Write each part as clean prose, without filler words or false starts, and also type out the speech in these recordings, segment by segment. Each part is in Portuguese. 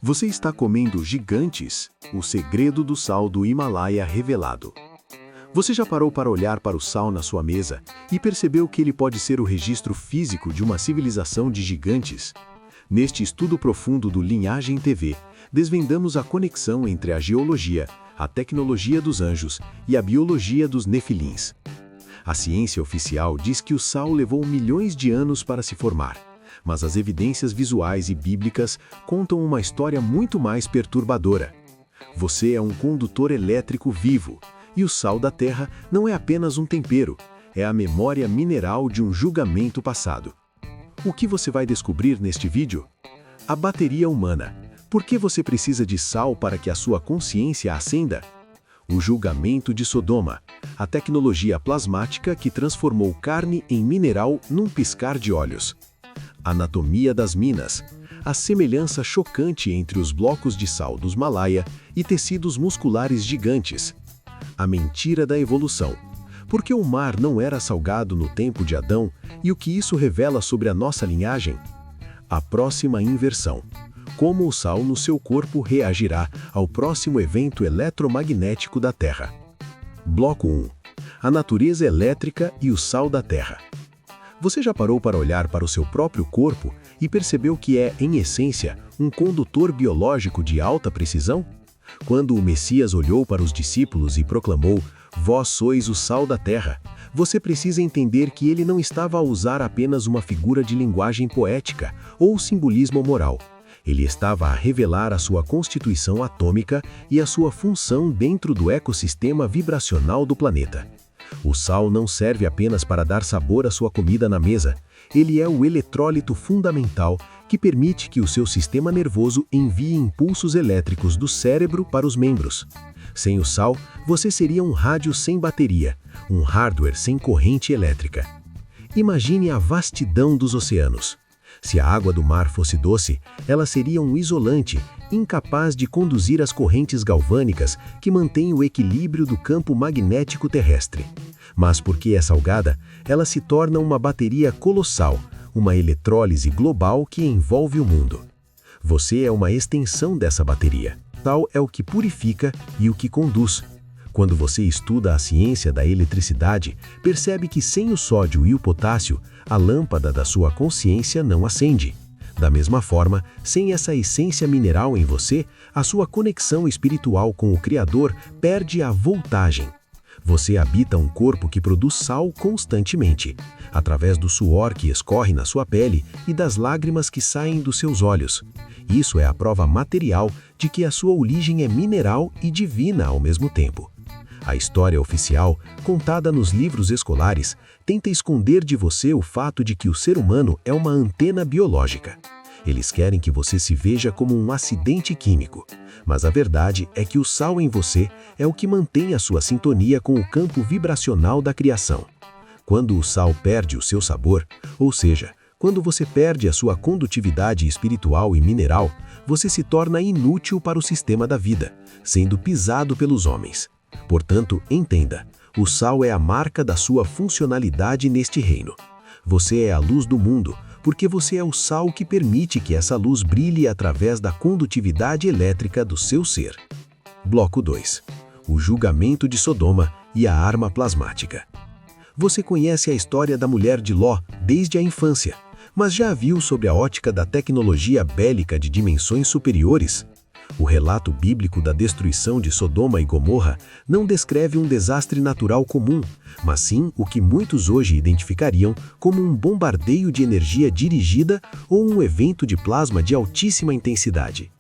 Você está comendo gigantes? O segredo do sal do Himalaia revelado. Você já parou para olhar para o sal na sua mesa e percebeu que ele pode ser o registro físico de uma civilização de gigantes? Neste estudo profundo do Linhagem TV, desvendamos a conexão entre a geologia, a tecnologia dos anjos e a biologia dos nefilins. A ciência oficial diz que o sal levou milhões de anos para se formar, mas as evidências visuais e bíblicas contam uma história muito mais perturbadora. Você é um condutor elétrico vivo, e o sal da terra não é apenas um tempero, é a memória mineral de um julgamento passado. O que você vai descobrir neste vídeo? A bateria humana. Por que você precisa de sal para que a sua consciência acenda? O julgamento de Sodoma. A tecnologia plasmática que transformou carne em mineral num piscar de olhos. Anatomia das minas. A semelhança chocante entre os blocos de sal dos Himalaia e tecidos musculares gigantes. A mentira da evolução. Por que o mar não era salgado no tempo de Adão e o que isso revela sobre a nossa linhagem? A próxima inversão. Como o sal no seu corpo reagirá ao próximo evento eletromagnético da Terra. Bloco 1. A natureza elétrica e o sal da Terra. Você já parou para olhar para o seu próprio corpo e percebeu que é, em essência, um condutor biológico de alta precisão? Quando o Messias olhou para os discípulos e proclamou: "Vós sois o sal da terra", você precisa entender que ele não estava a usar apenas uma figura de linguagem poética ou simbolismo moral. Ele estava a revelar a sua constituição atômica e a sua função dentro do ecossistema vibracional do planeta. O sal não serve apenas para dar sabor à sua comida na mesa, ele é o eletrólito fundamental que permite que o seu sistema nervoso envie impulsos elétricos do cérebro para os membros. Sem o sal, você seria um rádio sem bateria, um hardware sem corrente elétrica. Imagine a vastidão dos oceanos. Se a água do mar fosse doce, ela seria um isolante, incapaz de conduzir as correntes galvânicas que mantêm o equilíbrio do campo magnético terrestre. Mas porque é salgada, ela se torna uma bateria colossal, uma eletrólise global que envolve o mundo. Você é uma extensão dessa bateria. Tal é o que purifica e o que conduz. Quando você estuda a ciência da eletricidade, percebe que sem o sódio e o potássio, a lâmpada da sua consciência não acende. Da mesma forma, sem essa essência mineral em você, a sua conexão espiritual com o Criador perde a voltagem. Você habita um corpo que produz sal constantemente, através do suor que escorre na sua pele e das lágrimas que saem dos seus olhos. Isso é a prova material de que a sua origem é mineral e divina ao mesmo tempo. A história oficial, contada nos livros escolares, tenta esconder de você o fato de que o ser humano é uma antena biológica. Eles querem que você se veja como um acidente químico, mas a verdade é que o sal em você é o que mantém a sua sintonia com o campo vibracional da criação. Quando o sal perde o seu sabor, ou seja, quando você perde a sua condutividade espiritual e mineral, você se torna inútil para o sistema da vida, sendo pisado pelos homens. Portanto, entenda, o sal é a marca da sua funcionalidade neste reino. Você é a luz do mundo, porque você é o sal que permite que essa luz brilhe através da condutividade elétrica do seu ser. Bloco 2. O julgamento de Sodoma e a arma plasmática. Você conhece a história da mulher de Ló desde a infância, mas já viu sobre a ótica da tecnologia bélica de dimensões superiores? O relato bíblico da destruição de Sodoma e Gomorra não descreve um desastre natural comum, mas sim o que muitos hoje identificariam como um bombardeio de energia dirigida ou um evento de plasma de altíssima intensidade.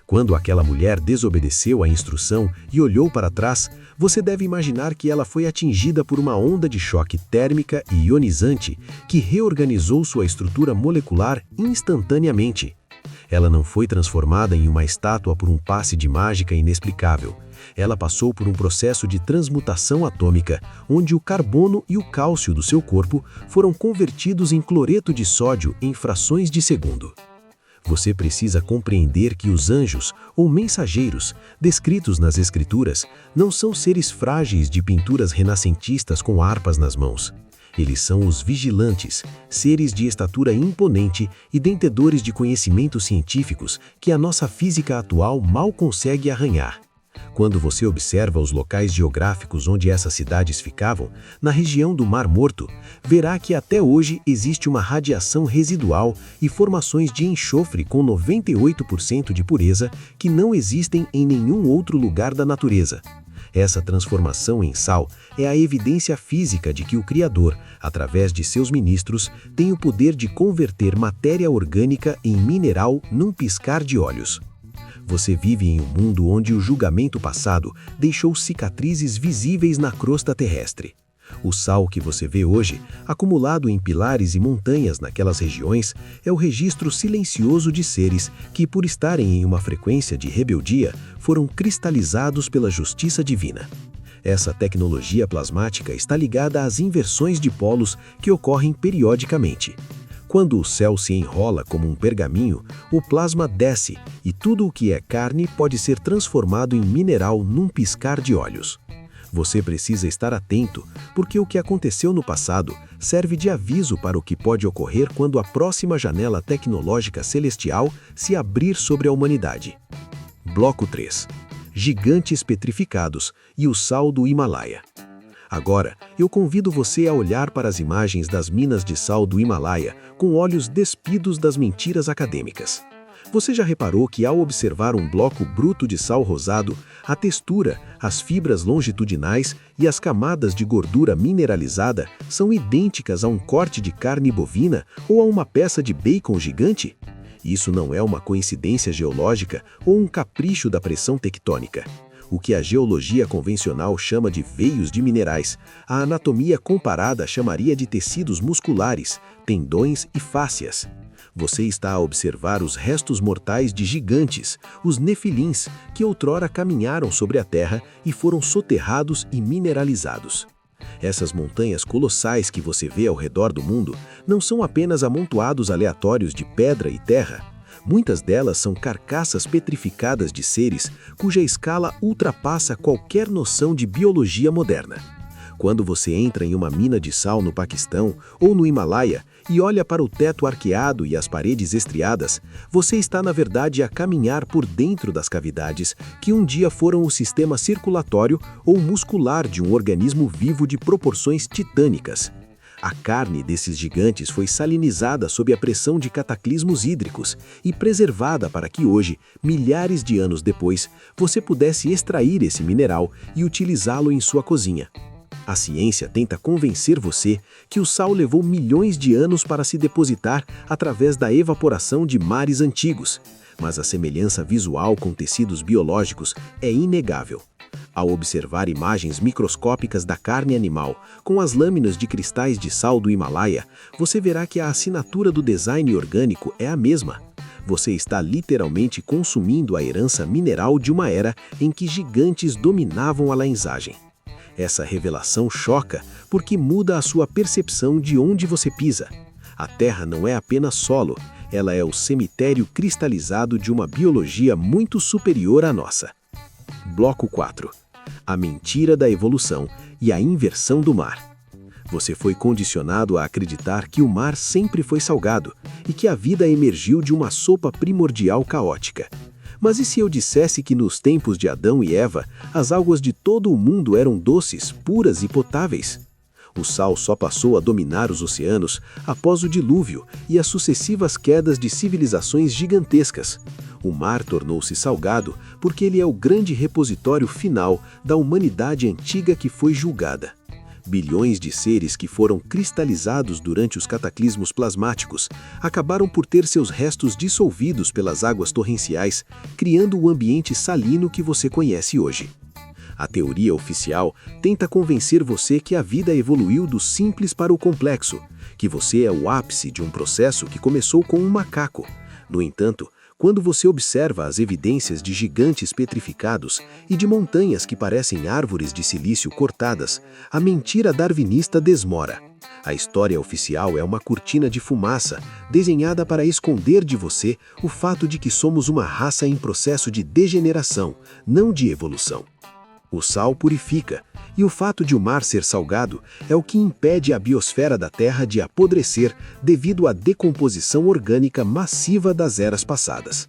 Quando aquela mulher desobedeceu à instrução e olhou para trás, você deve imaginar que ela foi atingida por uma onda de choque térmica e ionizante que reorganizou sua estrutura molecular instantaneamente. Ela não foi transformada em uma estátua por um passe de mágica inexplicável. Ela passou por um processo de transmutação atômica, onde o carbono e o cálcio do seu corpo foram convertidos em cloreto de sódio em frações de segundo. Você precisa compreender que os anjos, ou mensageiros, descritos nas Escrituras, não são seres frágeis de pinturas renascentistas com harpas nas mãos. Eles são os vigilantes, seres de estatura imponente e detentores de conhecimentos científicos que a nossa física atual mal consegue arranhar. Quando você observa os locais geográficos onde essas cidades ficavam, na região do Mar Morto, verá que até hoje existe uma radiação residual e formações de enxofre com 98% de pureza que não existem em nenhum outro lugar da natureza. Essa transformação em sal é a evidência física de que o Criador, através de seus ministros, tem o poder de converter matéria orgânica em mineral num piscar de olhos. Você vive em um mundo onde o julgamento passado deixou cicatrizes visíveis na crosta terrestre. O sal que você vê hoje, acumulado em pilares e montanhas naquelas regiões, é o registro silencioso de seres que, por estarem em uma frequência de rebeldia, foram cristalizados pela justiça divina. Essa tecnologia plasmática está ligada às inversões de polos que ocorrem periodicamente. Quando o céu se enrola como um pergaminho, o plasma desce e tudo o que é carne pode ser transformado em mineral num piscar de olhos. Você precisa estar atento, porque o que aconteceu no passado serve de aviso para o que pode ocorrer quando a próxima janela tecnológica celestial se abrir sobre a humanidade. Bloco 3. Gigantes petrificados e o sal do Himalaia. Agora, eu convido você a olhar para as imagens das minas de sal do Himalaia com olhos despidos das mentiras acadêmicas. Você já reparou que ao observar um bloco bruto de sal rosado, a textura, as fibras longitudinais e as camadas de gordura mineralizada são idênticas a um corte de carne bovina ou a uma peça de bacon gigante? Isso não é uma coincidência geológica ou um capricho da pressão tectônica. O que a geologia convencional chama de veios de minerais, a anatomia comparada chamaria de tecidos musculares, tendões e fáscias. Você está a observar os restos mortais de gigantes, os nefilins, que outrora caminharam sobre a Terra e foram soterrados e mineralizados. Essas montanhas colossais que você vê ao redor do mundo não são apenas amontoados aleatórios de pedra e terra. Muitas delas são carcaças petrificadas de seres cuja escala ultrapassa qualquer noção de biologia moderna. Quando você entra em uma mina de sal no Paquistão ou no Himalaia e olha para o teto arqueado e as paredes estriadas, você está na verdade a caminhar por dentro das cavidades que um dia foram o sistema circulatório ou muscular de um organismo vivo de proporções titânicas. A carne desses gigantes foi salinizada sob a pressão de cataclismos hídricos e preservada para que hoje, milhares de anos depois, você pudesse extrair esse mineral e utilizá-lo em sua cozinha. A ciência tenta convencer você que o sal levou milhões de anos para se depositar através da evaporação de mares antigos, mas a semelhança visual com tecidos biológicos é inegável. Ao observar imagens microscópicas da carne animal com as lâminas de cristais de sal do Himalaia, você verá que a assinatura do design orgânico é a mesma. Você está literalmente consumindo a herança mineral de uma era em que gigantes dominavam a paisagem. Essa revelação choca porque muda a sua percepção de onde você pisa. A Terra não é apenas solo, ela é o cemitério cristalizado de uma biologia muito superior à nossa. Bloco 4. A mentira da evolução e a inversão do mar. Você foi condicionado a acreditar que o mar sempre foi salgado e que a vida emergiu de uma sopa primordial caótica. Mas e se eu dissesse que nos tempos de Adão e Eva, as águas de todo o mundo eram doces, puras e potáveis? O sal só passou a dominar os oceanos após o dilúvio e as sucessivas quedas de civilizações gigantescas. O mar tornou-se salgado porque ele é o grande repositório final da humanidade antiga que foi julgada. Bilhões de seres que foram cristalizados durante os cataclismos plasmáticos acabaram por ter seus restos dissolvidos pelas águas torrenciais, criando o ambiente salino que você conhece hoje. A teoria oficial tenta convencer você que a vida evoluiu do simples para o complexo, que você é o ápice de um processo que começou com um macaco. No entanto, quando você observa as evidências de gigantes petrificados e de montanhas que parecem árvores de silício cortadas, a mentira darwinista desmora. A história oficial é uma cortina de fumaça, desenhada para esconder de você o fato de que somos uma raça em processo de degeneração, não de evolução. O sal purifica, E o fato de o mar ser salgado é o que impede a biosfera da Terra de apodrecer devido à decomposição orgânica massiva das eras passadas.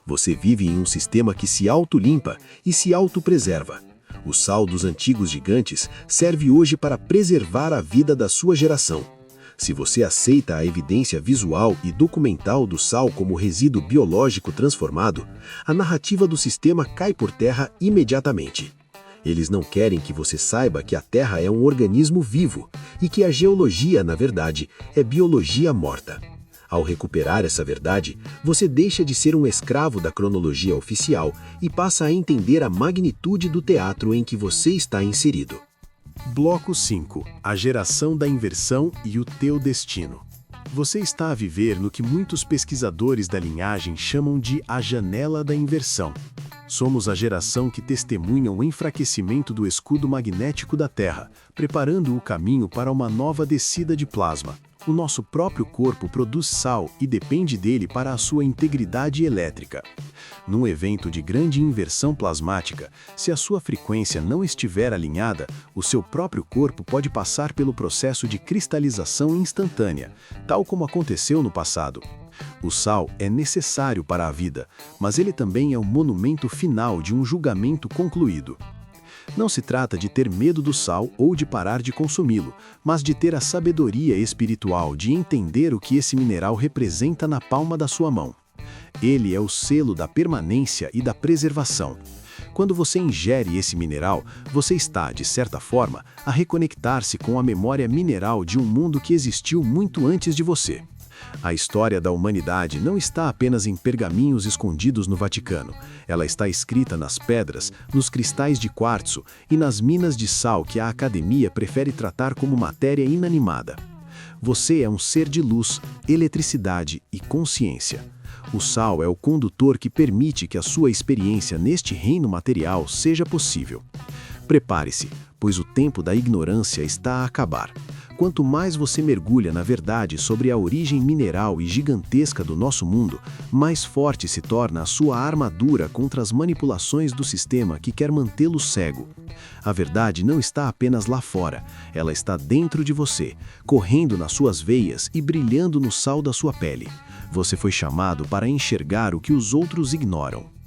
Você vive em um sistema que se autolimpa e se autopreserva. O sal dos antigos gigantes serve hoje para preservar a vida da sua geração. Se você aceita a evidência visual e documental do sal como resíduo biológico transformado, a narrativa do sistema cai por terra imediatamente. Eles não querem que você saiba que a Terra é um organismo vivo e que a geologia, na verdade, é biologia morta. Ao recuperar essa verdade, você deixa de ser um escravo da cronologia oficial e passa a entender a magnitude do teatro em que você está inserido. Bloco 5. A geração da inversão e o teu destino. Você está a viver no que muitos pesquisadores da linhagem chamam de a janela da inversão. Somos a geração que testemunha o enfraquecimento do escudo magnético da Terra, preparando o caminho para uma nova descida de plasma. O nosso próprio corpo produz sal e depende dele para a sua integridade elétrica. Num evento de grande inversão plasmática, se a sua frequência não estiver alinhada, o seu próprio corpo pode passar pelo processo de cristalização instantânea, tal como aconteceu no passado. O sal é necessário para a vida, mas ele também é o monumento final de um julgamento concluído. Não se trata de ter medo do sal ou de parar de consumi-lo, mas de ter a sabedoria espiritual de entender o que esse mineral representa na palma da sua mão. Ele é o selo da permanência e da preservação. Quando você ingere esse mineral, você está, de certa forma, a reconectar-se com a memória mineral de um mundo que existiu muito antes de você. A história da humanidade não está apenas em pergaminhos escondidos no Vaticano. Ela está escrita nas pedras, nos cristais de quartzo e nas minas de sal que a academia prefere tratar como matéria inanimada. Você é um ser de luz, eletricidade e consciência. O sal é o condutor que permite que a sua experiência neste reino material seja possível. Prepare-se, pois o tempo da ignorância está a acabar. Quanto mais você mergulha na verdade sobre a origem mineral e gigantesca do nosso mundo, mais forte se torna a sua armadura contra as manipulações do sistema que quer mantê-lo cego. A verdade não está apenas lá fora, ela está dentro de você, correndo nas suas veias e brilhando no sal da sua pele. Você foi chamado para enxergar o que os outros ignoram.